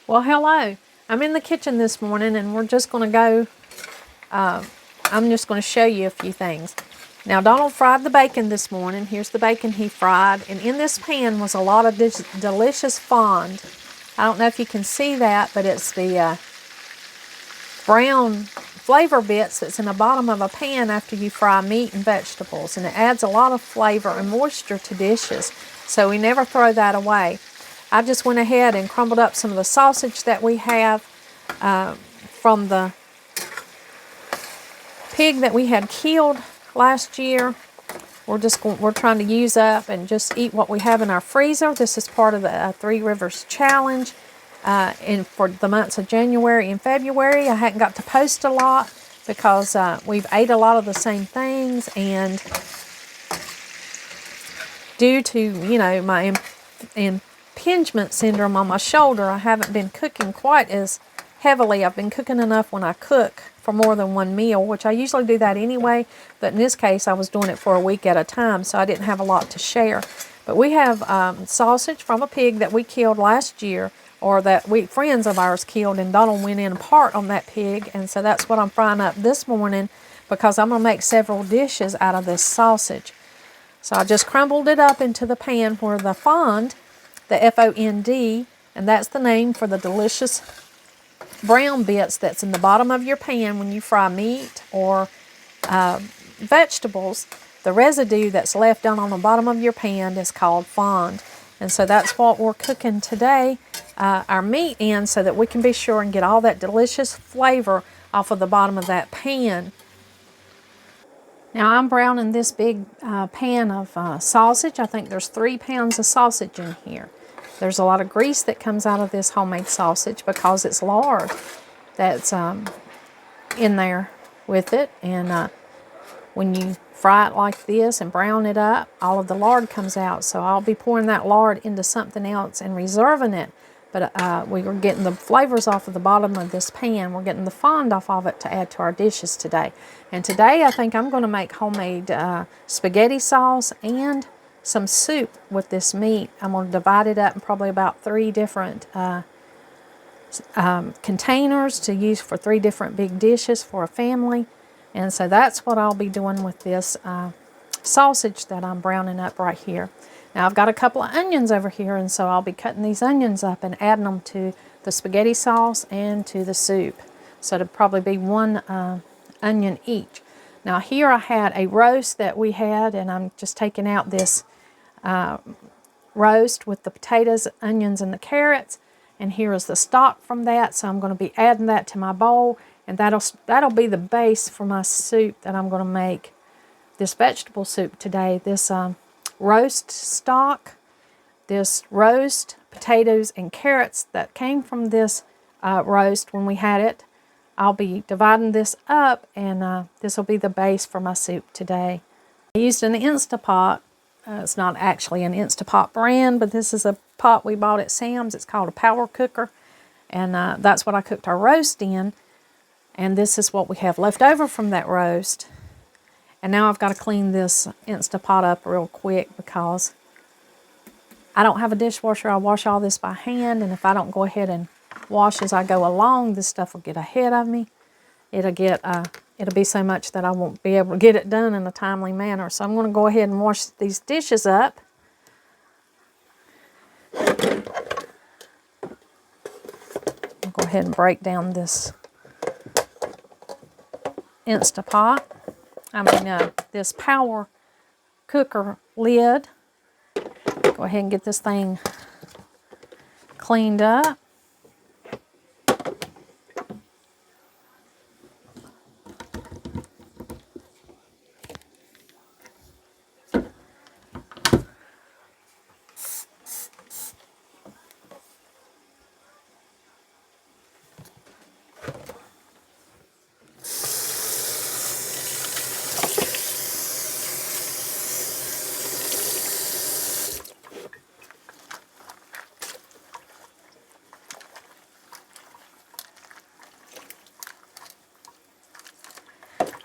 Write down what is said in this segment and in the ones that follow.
Well, hello. I'm in the kitchen this morning and we're just going to go, I'm just going to show you a few things. Now, Donald fried the bacon this morning. Here's the bacon he fried. And in this pan was a lot of delicious fond. I don't know if you can see that, but it's the brown flavor bits that's in the bottom of a pan after you fry meat and vegetables. And it adds a lot of flavor and moisture to dishes. So we never throw that away. I just went ahead and crumbled up some of the sausage that we have from the pig that we had killed last year. We're trying to use up and just eat what we have in our freezer. This is part of the Three Rivers Challenge. And for the months of January and February, I hadn't got to post a lot because we've ate a lot of the same things, and due to, you know, my impingement syndrome on my shoulder, I haven't been cooking quite as heavily. I've been cooking enough when I cook for more than one meal, which I usually do that anyway, but in this case I was doing it for a week at a time, so I didn't have a lot to share. But we have sausage from a pig that we killed last year, or that friends of ours killed, and Donald went in part on that pig, and so that's what I'm frying up this morning because I'm going to make several dishes out of this sausage. So I just crumbled it up into the pan where the fond, the F-O-N-D, and that's the name for the delicious brown bits that's in the bottom of your pan when you fry meat or vegetables. The residue that's left down on the bottom of your pan is called fond. And so that's what we're cooking today, our meat in, so that we can be sure and get all that delicious flavor off of the bottom of that pan. Now I'm browning this big pan of sausage. I think there's 3 pounds of sausage in here. There's a lot of grease that comes out of this homemade sausage because it's lard that's in there with it. And when you fry it like this and brown it up, all of the lard comes out. So I'll be pouring that lard into something else and reserving it. But we are getting the flavors off of the bottom of this pan. We're getting the fond off of it to add to our dishes today. And today I think I'm going to make homemade spaghetti sauce and some soup with this meat. I'm going to divide it up in probably about 3 different containers to use for 3 different big dishes for a family. And so that's what I'll be doing with this sausage that I'm browning up right here. Now I've got a couple of onions over here, and so I'll be cutting these onions up and adding them to the spaghetti sauce and to the soup. So it'll probably be 1 onion each. Now here I had a roast that we had, and I'm just taking out this roast with the potatoes, onions, and the carrots. And here is the stock from that, so I'm going to be adding that to my bowl, and that'll be the base for my soup that I'm going to make, this vegetable soup today. This roast stock, this roast, potatoes, and carrots that came from this roast when we had it. I'll be dividing this up, and this will be the base for my soup today. I used an Instapot. It's not actually an Instapot brand, but this is a pot we bought at Sam's. It's called a Power Cooker, and that's what I cooked our roast in. And this is what we have left over from that roast. And now I've got to clean this Instapot up real quick because I don't have a dishwasher. I wash all this by hand, and if I don't go ahead and wash as I go along, this stuff will get ahead of me. It'll be so much that I won't be able to get it done in a timely manner. So I'm going to go ahead and wash these dishes up. I'll go ahead and break down this Instapot. This Power Cooker lid. Go ahead and get this thing cleaned up.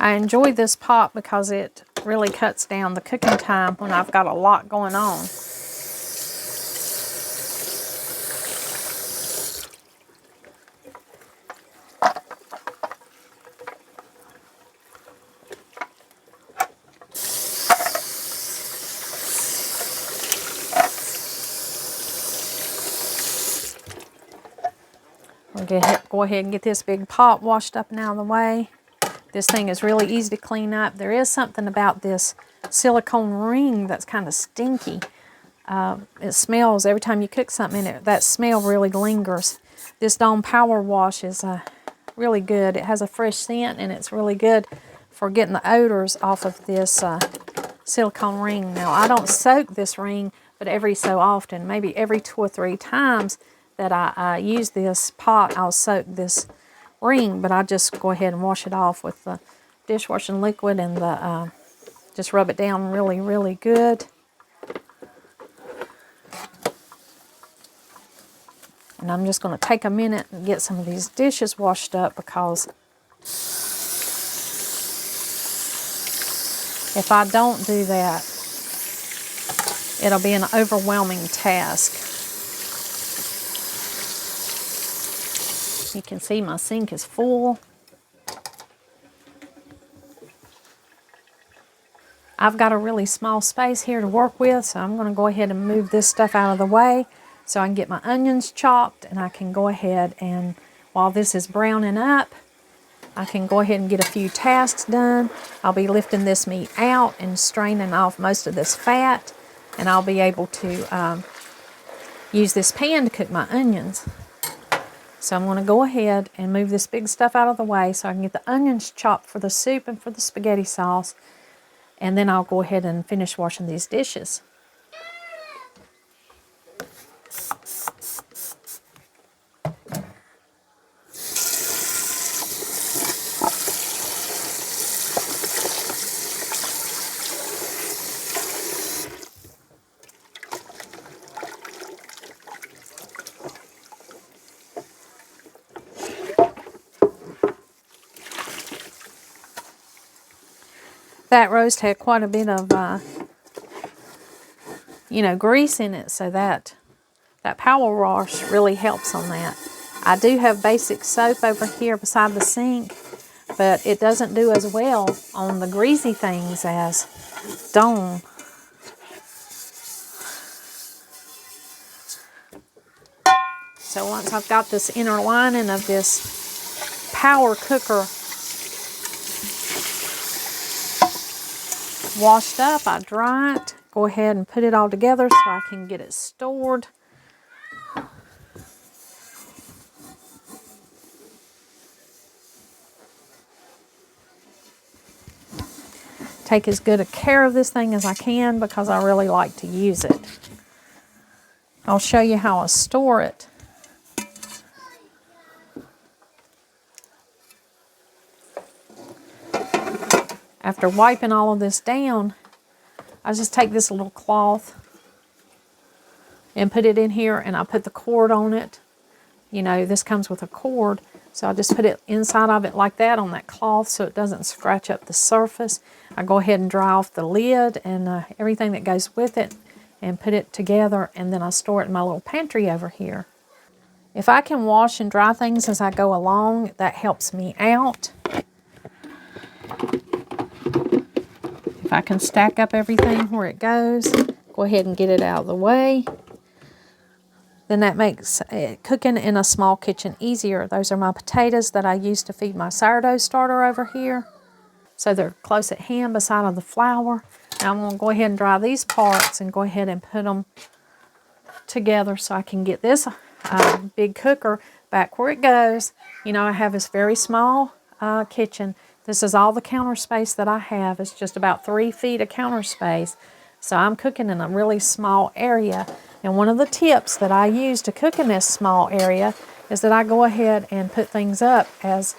I enjoy this pot because it really cuts down the cooking time when I've got a lot going on. Go ahead and get this big pot washed up and out of the way. This thing is really easy to clean up. There is something about this silicone ring that's kind of stinky. It smells every time you cook something in it. That smell really lingers. This Dawn Power Wash is really good. It has a fresh scent, and it's really good for getting the odors off of this silicone ring. Now, I don't soak this ring, but every so often, maybe every 2 or 3 times that I use this pot, I'll soak this ring, but I just go ahead and wash it off with the dishwashing liquid and the just rub it down really, really good. And I'm just going to take a minute and get some of these dishes washed up, because if I don't do that, it'll be an overwhelming task. You can see my sink is full. I've got a really small space here to work with, so I'm going to go ahead and move this stuff out of the way so I can get my onions chopped, and I can go ahead and, while this is browning up, I can go ahead and get a few tasks done. I'll be lifting this meat out and straining off most of this fat, and I'll be able to use this pan to cook my onions. So I'm going to go ahead and move this big stuff out of the way so I can get the onions chopped for the soup and for the spaghetti sauce. And then I'll go ahead and finish washing these dishes. That roast had quite a bit of, grease in it, so that Power Wash really helps on that. I do have basic soap over here beside the sink, but it doesn't do as well on the greasy things as Dawn. So once I've got this inner lining of this power cooker washed up, I dry it, go ahead and put it all together so I can get it stored. Take as good a care of this thing as I can because I really like to use it. I'll show you how I store it. After wiping all of this down, I just take this little cloth and put it in here, and I put the cord on it. You know, this comes with a cord, so I just put it inside of it like that on that cloth so it doesn't scratch up the surface. I go ahead and dry off the lid and everything that goes with it and put it together, and then I store it in my little pantry over here. If I can wash and dry things as I go along, that helps me out. If I can stack up everything where it goes, go ahead and get it out of the way. Then that makes cooking in a small kitchen easier. Those are my potatoes that I use to feed my sourdough starter over here. So they're close at hand beside of the flour. Now I'm going to go ahead and dry these parts and go ahead and put them together so I can get this big cooker back where it goes. You know, I have this very small kitchen. This is all the counter space that I have. It's just about 3 feet of counter space. So I'm cooking in a really small area. And one of the tips that I use to cook in this small area is that I go ahead and put things up as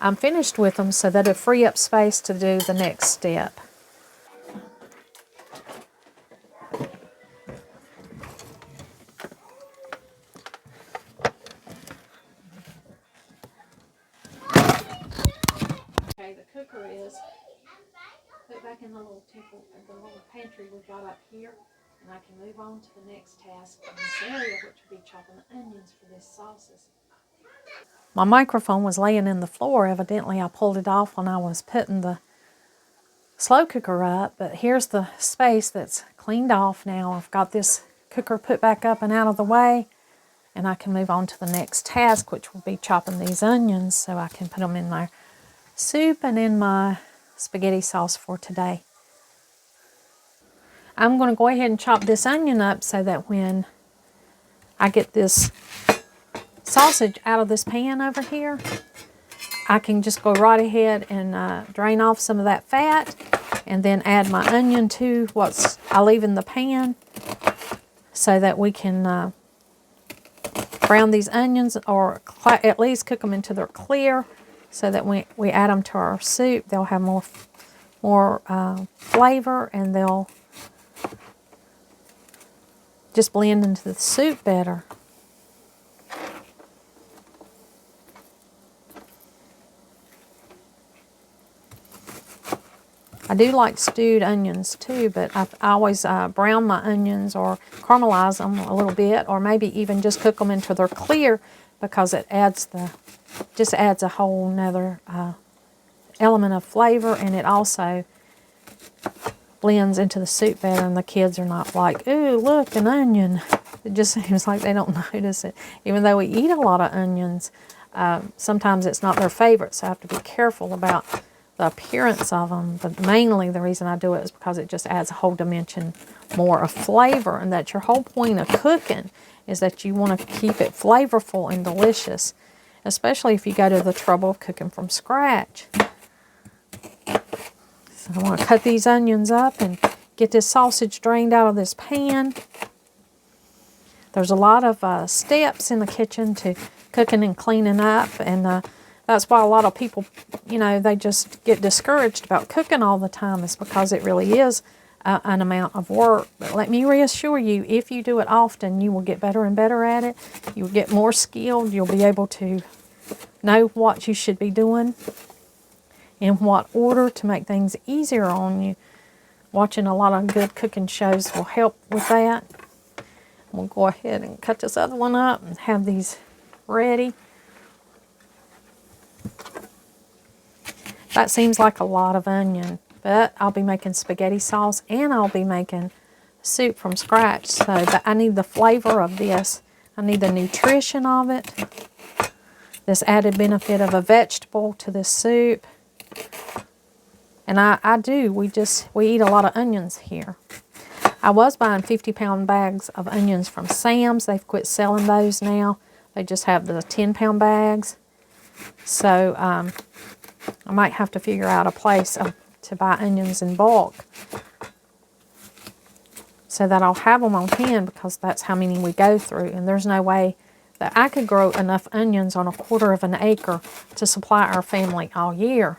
I'm finished with them so that it'll free up space to do the next step. Okay, the cooker is put back in the little pantry we've got up here, and I can move on to the next task in this area, which will be chopping the onions for this sauces. My microphone was laying in the floor. Evidently, I pulled it off when I was putting the slow cooker up, but here's the space that's cleaned off now. I've got this cooker put back up and out of the way, and I can move on to the next task, which will be chopping these onions so I can put them in my soup and in my spaghetti sauce for today. I'm going to go ahead and chop this onion up so that when I get this sausage out of this pan over here, I can just go right ahead and drain off some of that fat and then add my onion to what I leave in the pan so that we can brown these onions, or at least cook them until they're clear, so that when we add them to our soup, they'll have more flavor, and they'll just blend into the soup better. I do like stewed onions too, but I always brown my onions or caramelize them a little bit, or maybe even just cook them until they're clear, because it just adds a whole nother element of flavor, and it also blends into the soup better, and the kids are not like, ooh, look, an onion. It just seems like they don't notice it. Even though we eat a lot of onions, sometimes it's not their favorite, so I have to be careful about the appearance of them. But mainly the reason I do it is because it just adds a whole dimension more of flavor, and that's your whole point of cooking, is that you want to keep it flavorful and delicious, especially if you go to the trouble of cooking from scratch. So I want to cut these onions up and get this sausage drained out of this pan. There's a lot of steps in the kitchen to cooking and cleaning up, and that's why a lot of people, they just get discouraged about cooking all the time. It's because it really is an amount of work. But let me reassure you, if you do it often, you will get better and better at it. You'll get more skilled. You'll be able to know what you should be doing, in what order, to make things easier on you. Watching a lot of good cooking shows will help with that. We'll go ahead and cut this other one up and have these ready. That seems like a lot of onion, but I'll be making spaghetti sauce and I'll be making soup from scratch. So I need the flavor of this. I need the nutrition of it. This added benefit of a vegetable to this soup. And I do. We eat a lot of onions here. I was buying 50-pound bags of onions from Sam's. They've quit selling those now. They just have the 10-pound bags. So I might have to figure out a place to buy onions in bulk so that I'll have them on hand, because that's how many we go through. And there's no way that I could grow enough onions on 1/4 of an acre to supply our family all year.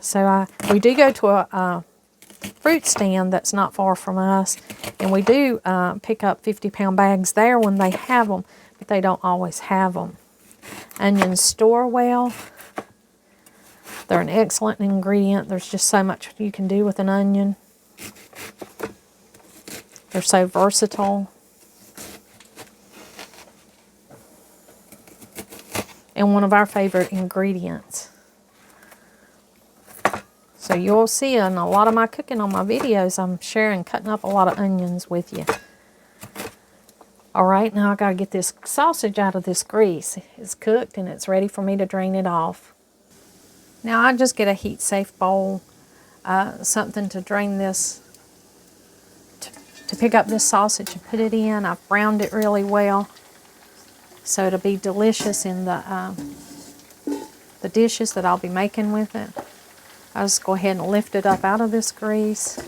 So we do go to a fruit stand that's not far from us, and we do pick up 50-pound bags there when they have them, but they don't always have them. Onions store well. They're an excellent ingredient. There's just so much you can do with an onion. They're so versatile. And one of our favorite ingredients. So you'll see in a lot of my cooking on my videos, I'm sharing cutting up a lot of onions with you. Alright, now I got to get this sausage out of this grease. It's cooked and it's ready for me to drain it off. Now I just get a heat safe bowl, something to drain this, to pick up this sausage and put it in. I've browned it really well, so it'll be delicious in the dishes that I'll be making with it. I'll just go ahead and lift it up out of this grease.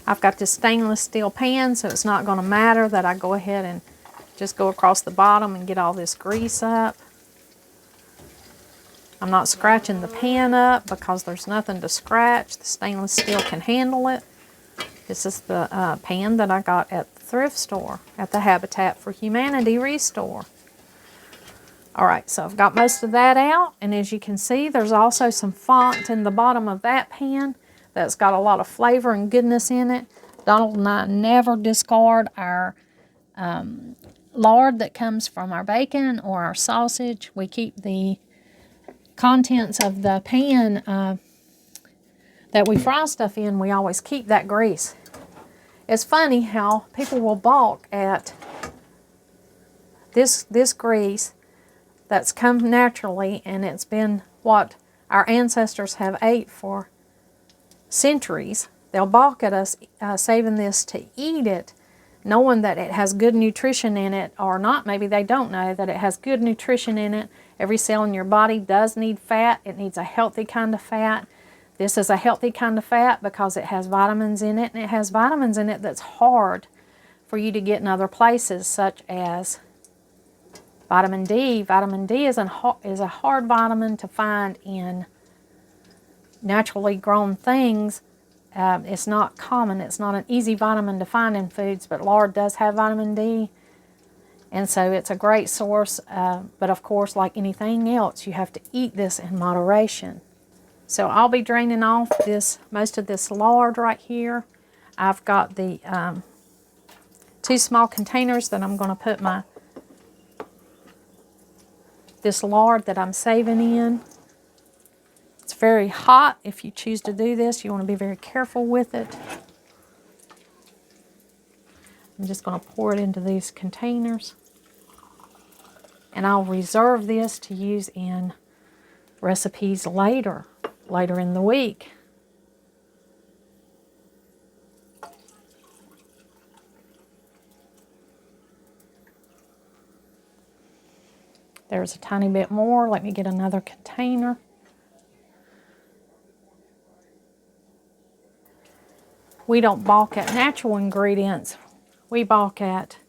I've got this stainless steel pan, so it's not going to matter that I go ahead and just go across the bottom and get all this grease up. I'm not scratching the pan up because there's nothing to scratch. The stainless steel can handle it. This is the pan that I got at the thrift store, at the Habitat for Humanity Restore. All right, so I've got most of that out, and as you can see, there's also some font in the bottom of that pan that's got a lot of flavor and goodness in it. Donald and I never discard our lard that comes from our bacon or our sausage. We keep the contents of the pan that we fry stuff in, we always keep that grease. It's funny how people will balk at this grease that's come naturally, and it's been what our ancestors have ate for centuries. They'll balk at us saving this to eat it, knowing that it has good nutrition in it, or not. Maybe they don't know that it has good nutrition in it. Every cell in your body does need fat. It needs a healthy kind of fat. This is a healthy kind of fat because it has vitamins in it, and it has vitamins in it that's hard for you to get in other places, such as vitamin D. Vitamin D is a hard vitamin to find in naturally grown things. It's not common. It's not an easy vitamin to find in foods, but lard does have vitamin D. And so it's a great source. But of course, like anything else, you have to eat this in moderation. So I'll be draining off most of this lard right here. I've got the 2 small containers that I'm going to put this lard that I'm saving in. It's very hot. If you choose to do this, you want to be very careful with it. I'm just going to pour it into these containers. And I'll reserve this to use in recipes later in the week. There's a tiny bit more. Let me get another container. We don't balk at natural ingredients. We balk at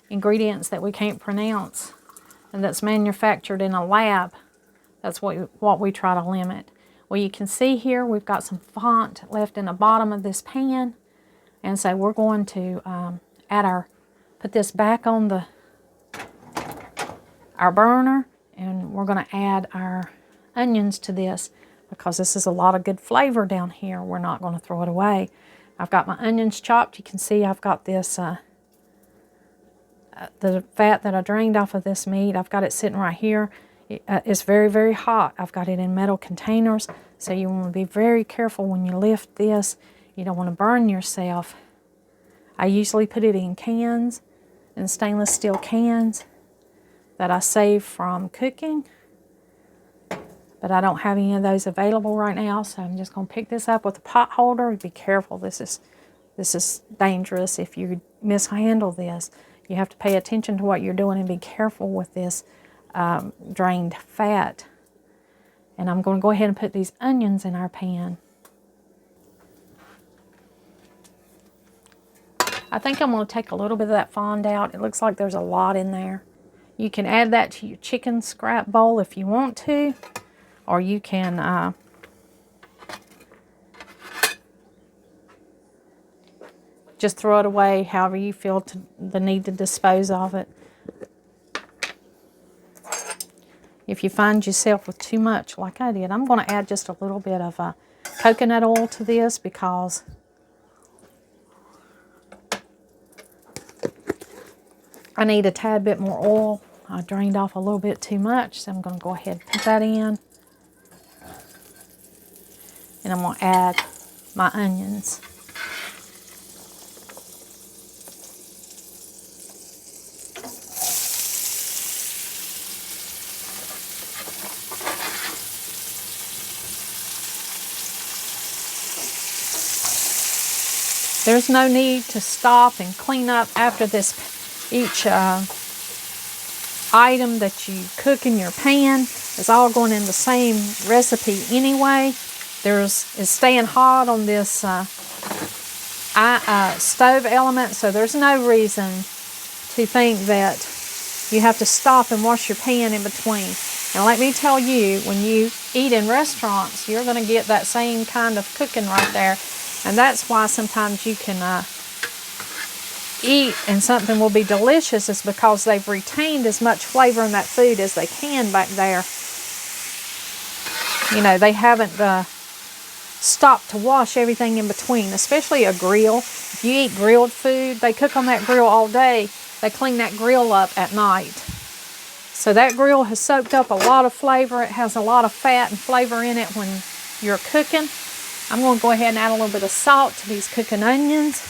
ingredients that we can't pronounce and that's manufactured in a lab. That's what we try to limit. Well, you can see here we've got some font left in the bottom of this pan, and so we're going to put this back on our burner, and we're going to add our onions to this because this is a lot of good flavor down here. We're not going to throw it away. I've got my onions chopped. You can see I've got this the fat that I drained off of this meat. I've got it sitting right here. It's very, very hot. I've got it in metal containers, so you want to be very careful when you lift this. You don't want to burn yourself. I usually put it in cans, in stainless steel cans that I save from cooking, but I don't have any of those available right now, so I'm just going to pick this up with a pot holder. Be careful. This is dangerous if you mishandle this. You have to pay attention to what you're doing and be careful with this drained fat. And I'm going to go ahead and put these onions in our pan. I think I'm going to take a little bit of that fond out. It looks like there's a lot in there. You can add that to your chicken scrap bowl if you want to, or you can just throw it away however you feel the need to dispose of it. If you find yourself with too much like I did, I'm going to add just a little bit of coconut oil to this because I need a tad bit more oil. I drained off a little bit too much, so I'm going to go ahead and put that in. And I'm going to add my onions. There's no need to stop and clean up after each item that you cook in your pan. It's all going in the same recipe anyway. It's staying hot on this stove element, so there's no reason to think that you have to stop and wash your pan in between. And let me tell you, when you eat in restaurants, you're going to get that same kind of cooking right there. And that's why sometimes you can eat and something will be delicious, is because they've retained as much flavor in that food as they can back there. You know, they haven't stopped to wash everything in between, especially a grill. If you eat grilled food, they cook on that grill all day. They clean that grill up at night. So that grill has soaked up a lot of flavor. It has a lot of fat and flavor in it when you're cooking. I'm going to go ahead and add a little bit of salt to these cooking onions.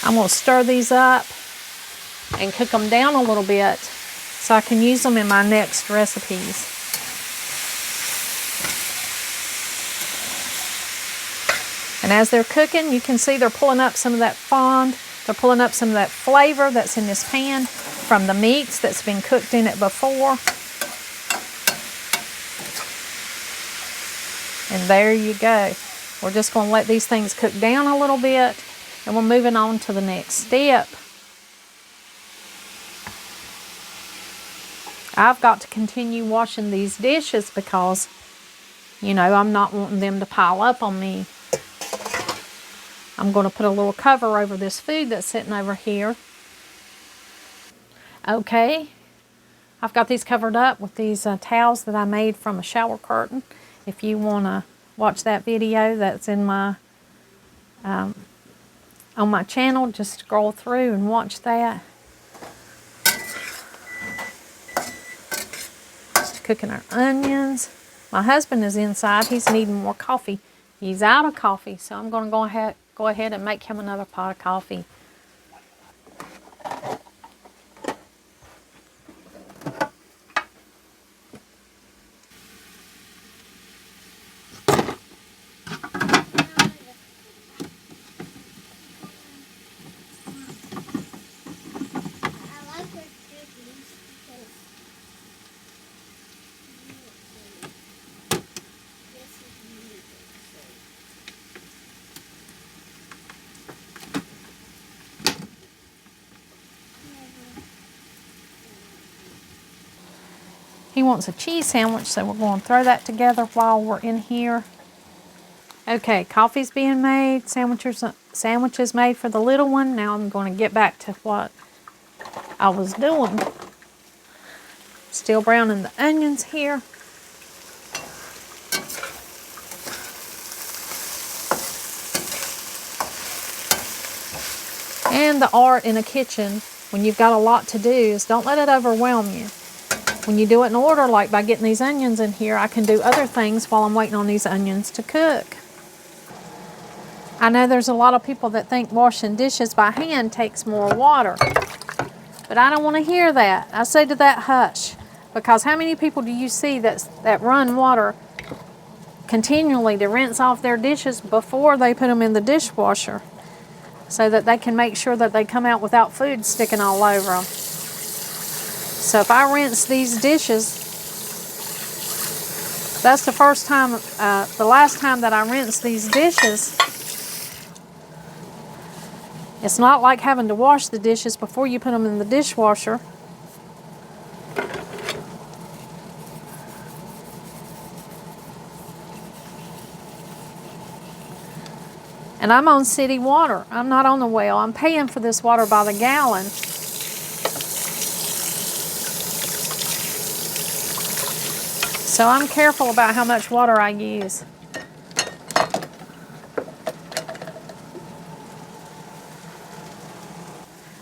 I'm going to stir these up and cook them down a little bit so I can use them in my next recipes. And as they're cooking, you can see they're pulling up some of that fond. They're pulling up some of that flavor that's in this pan from the meats that's been cooked in it before. And there you go. We're just going to let these things cook down a little bit, and we're moving on to the next step. I've got to continue washing these dishes because, you know, I'm not wanting them to pile up on me. I'm going to put a little cover over this food that's sitting over here. Okay, I've got these covered up with these towels that I made from a shower curtain. If you want to watch that video, that's in my on my channel. Just scroll through and watch that. Just cooking our onions. My husband is inside. He's needing more coffee. He's out of coffee, so I'm going to go ahead and make him another pot of coffee. He wants a cheese sandwich, so we're going to throw that together while we're in here. Okay, coffee's being made, sandwiches made for the little one. Now I'm going to get back to what I was doing. Still browning the onions here. And the art in a kitchen, when you've got a lot to do, is don't let it overwhelm you. When you do it in order, like by getting these onions in here, I can do other things while I'm waiting on these onions to cook. I know there's a lot of people that think washing dishes by hand takes more water, but I don't want to hear that. I say to that, hush, because how many people do you see that run water continually to rinse off their dishes before they put them in the dishwasher so that they can make sure that they come out without food sticking all over them? So if I rinse these dishes, that's the first time, the last time that I rinse these dishes. It's not like having to wash the dishes before you put them in the dishwasher. And I'm on city water. I'm not on the well. I'm paying for this water by the gallon. So I'm careful about how much water I use.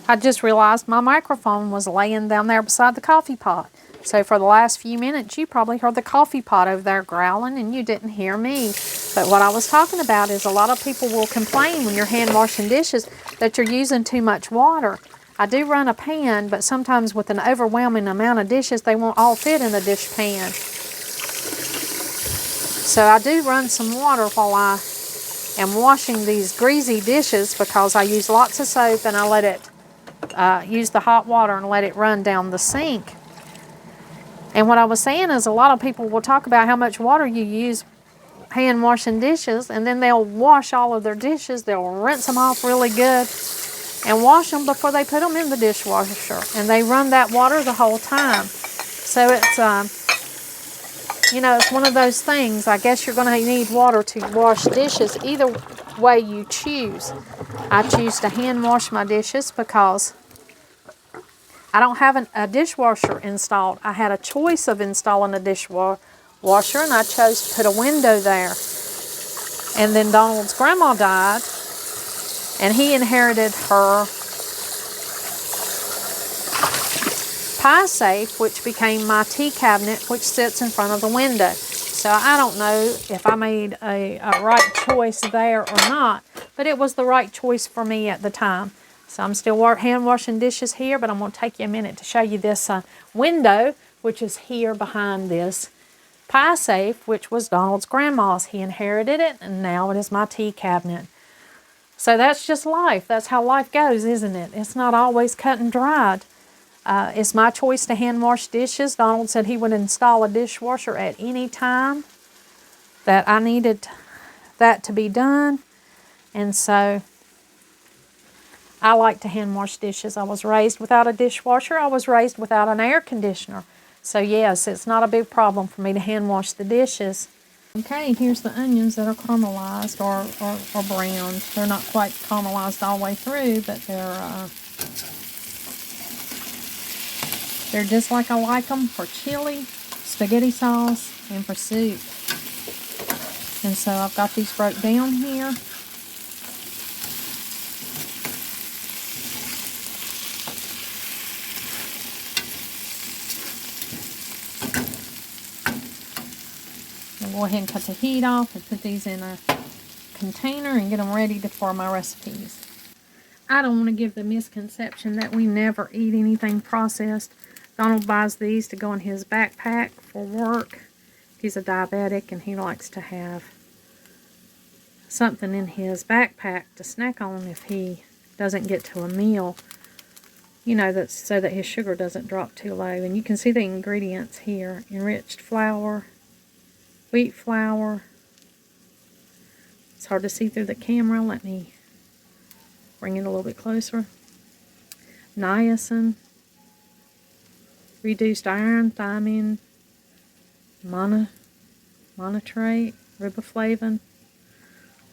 I just realized my microphone was laying down there beside the coffee pot. So for the last few minutes, you probably heard the coffee pot over there growling and you didn't hear me. But what I was talking about is a lot of people will complain when you're hand washing dishes that you're using too much water. I do run a pan, but sometimes with an overwhelming amount of dishes, they won't all fit in a dish pan. So I do run some water while I am washing these greasy dishes because I use lots of soap and I let it use the hot water and let it run down the sink. And what I was saying is a lot of people will talk about how much water you use hand washing dishes, and then they'll wash all of their dishes. They'll rinse them off really good, and wash them before they put them in the dishwasher. And they run that water the whole time. So it's, you know, it's one of those things. I guess you're going to need water to wash dishes either way you choose. I choose to hand wash my dishes because I don't have a dishwasher installed. I had a choice of installing a dishwasher, and I chose to put a window there. And then Donald's grandma died, and he inherited her pie safe, which became my tea cabinet, which sits in front of the window. So I don't know if I made a right choice there or not, but it was the right choice for me at the time. So I'm still hand washing dishes here, but I'm going to take you a minute to show you this window, which is here behind this pie safe, which was Donald's grandma's. He inherited it, and now it is my tea cabinet. So that's just life. That's how life goes, isn't it? It's not always cut and dried. It's my choice to hand wash dishes. Donald said he would install a dishwasher at any time that I needed that to be done. And so I like to hand wash dishes. I was raised without a dishwasher. I was raised without an air conditioner. So yes, it's not a big problem for me to hand wash the dishes. Okay, here's the onions that are caramelized or browned. They're not quite caramelized all the way through, but they're just like I like them for chili, spaghetti sauce, and for soup. And so I've got these broke down here. I'll go ahead and cut the heat off and put these in a container and get them ready for my recipes. I don't want to give the misconception that we never eat anything processed. Donald buys these to go in his backpack for work. He's a diabetic and he likes to have something in his backpack to snack on if he doesn't get to a meal. You know, so that his sugar doesn't drop too low. And you can see the ingredients here. Enriched flour, wheat flour. It's hard to see through the camera. Let me bring it a little bit closer. Niacin, reduced iron, thiamine, monotrate, riboflavin,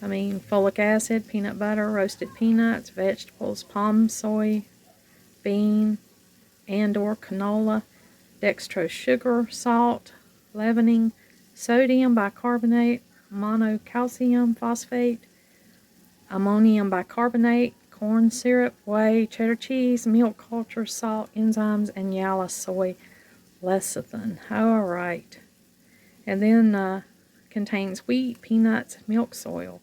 folic acid, peanut butter, roasted peanuts, vegetables, palm soy, bean, and/or canola, dextrose sugar, salt, leavening, sodium bicarbonate, monocalcium phosphate, ammonium bicarbonate, corn syrup, whey, cheddar cheese, milk culture, salt, enzymes, and Yala soy lecithin. All right. And then contains wheat, peanuts, milk soil.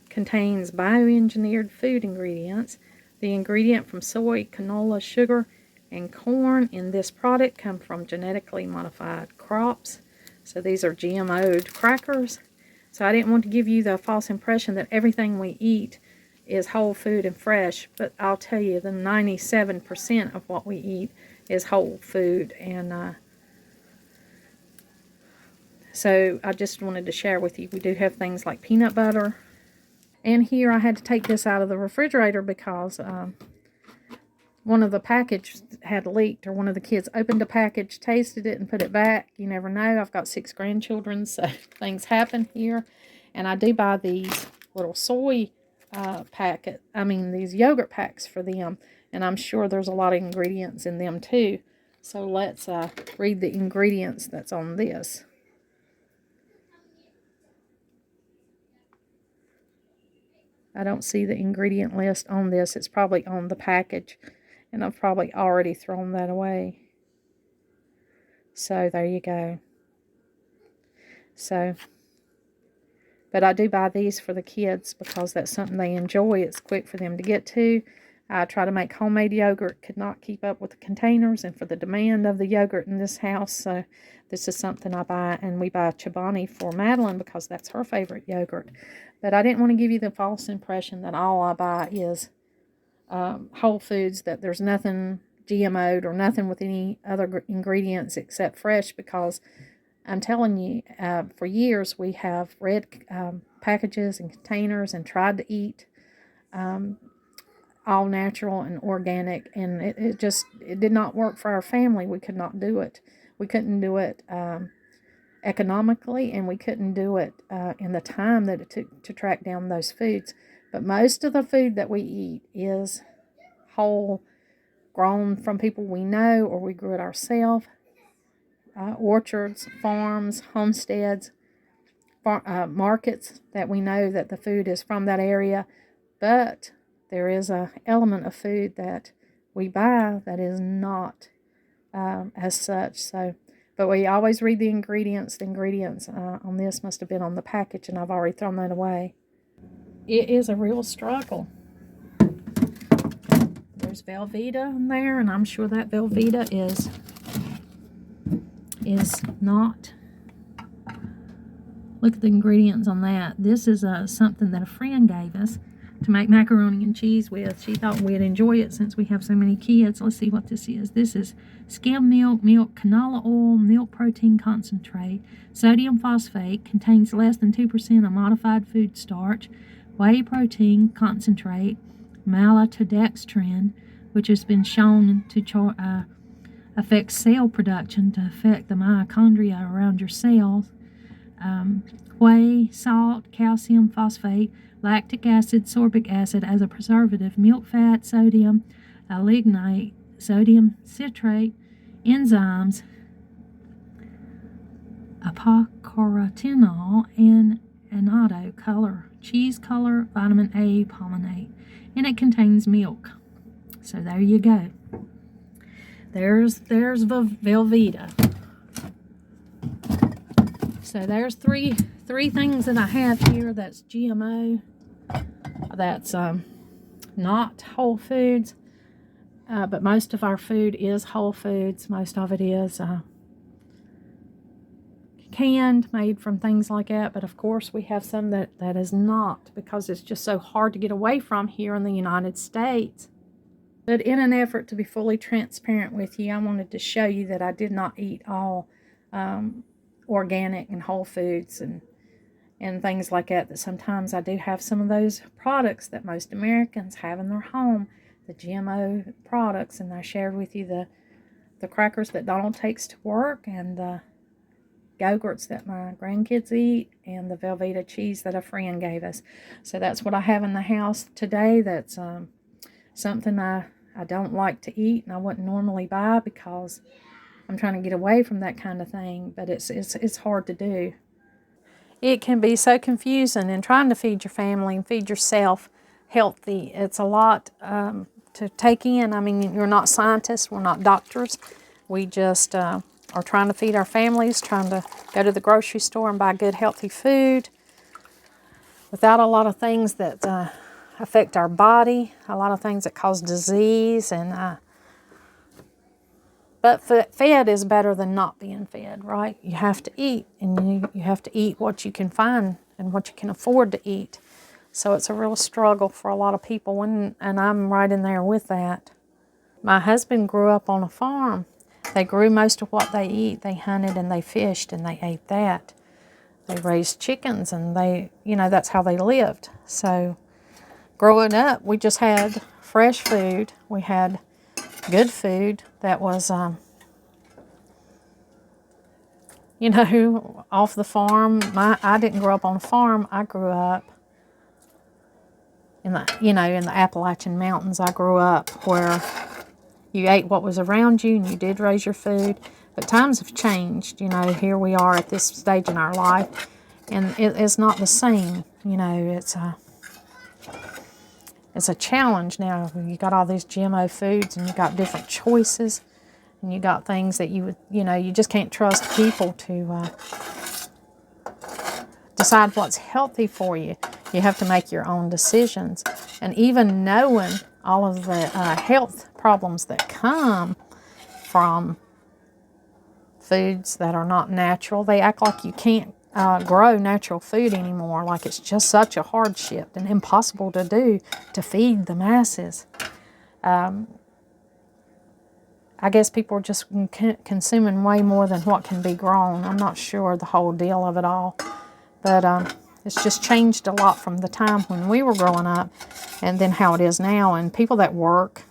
Contains bioengineered food ingredients. The ingredient from soy, canola, sugar, and corn in this product come from genetically modified crops. So these are GMO'd crackers. So I didn't want to give you the false impression that everything we eat is whole food and fresh, but I'll tell you the 97% of what we eat is whole food. And so I just wanted to share with you, we do have things like peanut butter. And here I had to take this out of the refrigerator because one of the package had leaked, or one of the kids opened a package, tasted it, and put it back. You never know. I've got 6 grandchildren, so things happen here. And I do buy these little soy these yogurt packs for them. And I'm sure there's a lot of ingredients in them too. So let's read the ingredients that's on this. I don't see the ingredient list on this. It's probably on the package, and I've probably already thrown that away. So there you go. But I do buy these for the kids because that's something they enjoy. It's quick for them to get to. I try to make homemade yogurt. Could not keep up with the containers and for the demand of the yogurt in this house. So this is something I buy. And we buy Chobani for Madeline because that's her favorite yogurt. But I didn't want to give you the false impression that all I buy is whole foods, that there's nothing GMO'd or nothing with any other ingredients except fresh, because I'm telling you, for years we have read packages and containers and tried to eat all natural and organic, and it did not work for our family. We could not do it. We couldn't do it economically, and we couldn't do it in the time that it took to track down those foods. But most of the food that we eat is whole, grown from people we know or we grew it ourselves. Orchards, farms, homesteads, markets that we know that the food is from that area. But there is an element of food that we buy that is not as such. So, but we always read the ingredients. The ingredients on this must have been on the package, and I've already thrown that away. It is a real struggle. There's Velveeta in there, and I'm sure that Velveeta is not. Look at the ingredients on that. This is something that a friend gave us to make macaroni and cheese with. She thought we'd enjoy it since we have so many kids. Let's see what this is. This is skim milk, canola oil, milk protein concentrate, sodium phosphate, contains less than 2% of modified food starch, whey protein concentrate, maltodextrin, which has been shown to affect cell production, to affect the mitochondria around your cells, whey, salt, calcium phosphate, lactic acid, sorbic acid as a preservative, milk fat, sodium, lignite, sodium citrate, enzymes, apocarotinol, and annatto color, cheese color, vitamin A palmate, and it contains milk. So there you go. There's Velveeta. So there's three things that I have here that's GMO, that's not whole foods, but most of our food is whole foods. Most of it is canned, made from things like that, but of course we have some that is not, because it's just so hard to get away from here in the United States. But in an effort to be fully transparent with you, I wanted to show you that I did not eat all organic and whole foods and things like that, that sometimes I do have some of those products that most Americans have in their home, the GMO products, and I shared with you the crackers that Donald takes to work, and the Go-Gurts that my grandkids eat, and the Velveeta cheese that a friend gave us. So that's what I have in the house today. That's something I don't like to eat, and I wouldn't normally buy because I'm trying to get away from that kind of thing, but it's hard to do. It can be so confusing, and trying to feed your family and feed yourself healthy. It's a lot to take in. I mean, you're not scientists, we're not doctors. We just are trying to feed our families, trying to go to the grocery store and buy good, healthy food without a lot of things that affect our body, a lot of things that cause disease, and but fed is better than not being fed, right? You have to eat, and you have to eat what you can find and what you can afford to eat. So it's a real struggle for a lot of people, and I'm right in there with that. My husband grew up on a farm. They grew most of what they eat. They hunted and they fished and they ate that. They raised chickens, and that's how they lived. So growing up, we just had fresh food. We had good food that was, off the farm. I didn't grow up on a farm. I grew up in the Appalachian Mountains. I grew up where you ate what was around you, and you did raise your food. But times have changed. Here we are at this stage in our life, and it's not the same. It's a challenge now. You got all these GMO foods, and you got different choices, and you got things that you just can't trust people to decide what's healthy for you. You have to make your own decisions. And even knowing all of the health problems that come from foods that are not natural, they act like you can't grow natural food anymore, like it's just such a hardship and impossible to do to feed the masses. I guess people are just consuming way more than what can be grown. I'm not sure the whole deal of it all, but it's just changed a lot from the time when we were growing up, and then how it is now. And people that work,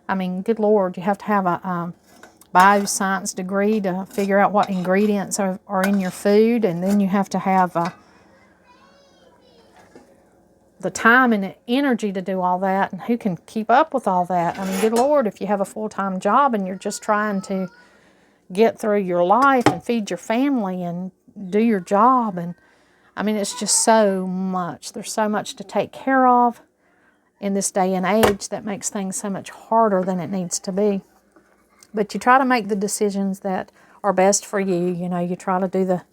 I mean, good Lord, you have to have a bioscience degree to figure out what ingredients are in your food, and then you have to have the time and the energy to do all that, and who can keep up with all that? I mean, good Lord, if you have a full-time job and you're just trying to get through your life and feed your family and do your job, and I mean, it's just so much. There's so much to take care of in this day and age that makes things so much harder than it needs to be. But you try to make the decisions that are best for you. You know, you try to do the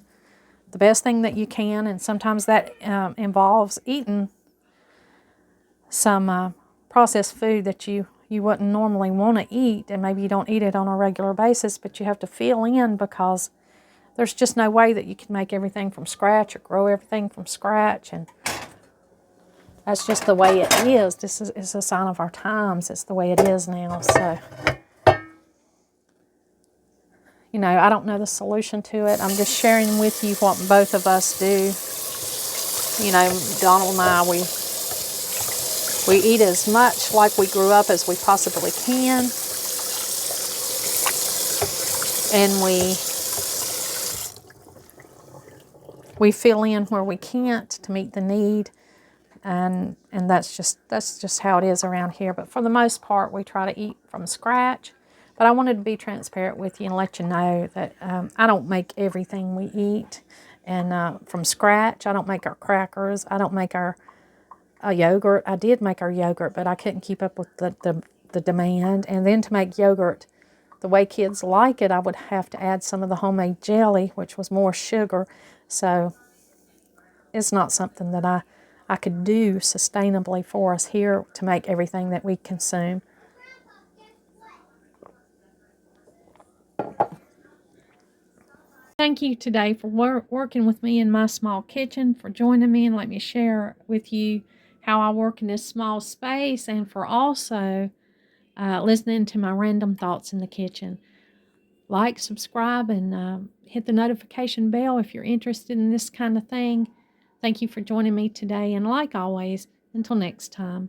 best thing that you can, and sometimes that involves eating some processed food that you wouldn't normally want to eat, and maybe you don't eat it on a regular basis, but you have to fill in because there's just no way that you can make everything from scratch or grow everything from scratch, and that's just the way it is. This is a sign of our times. It's the way it is now. So, you know, I don't know the solution to it. I'm just sharing with you what both of us do. You know, Donald and I, we eat as much like we grew up as we possibly can. And we fill in where we can't to meet the need. And that's just how it is around here. But for the most part, we try to eat from scratch. But I wanted to be transparent with you and let you know that I don't make everything we eat and from scratch. I don't make our crackers. I don't make our yogurt. I did make our yogurt, but I couldn't keep up with the demand. And then to make yogurt the way kids like it, I would have to add some of the homemade jelly, which was more sugar. So it's not something that I could do sustainably for us here to make everything that we consume. Thank you today for working with me in my small kitchen, for joining me and let me share with you how I work in this small space, and for also listening to my random thoughts in the kitchen. Like, subscribe, and hit the notification bell if you're interested in this kind of thing. Thank you for joining me today, and like always, until next time.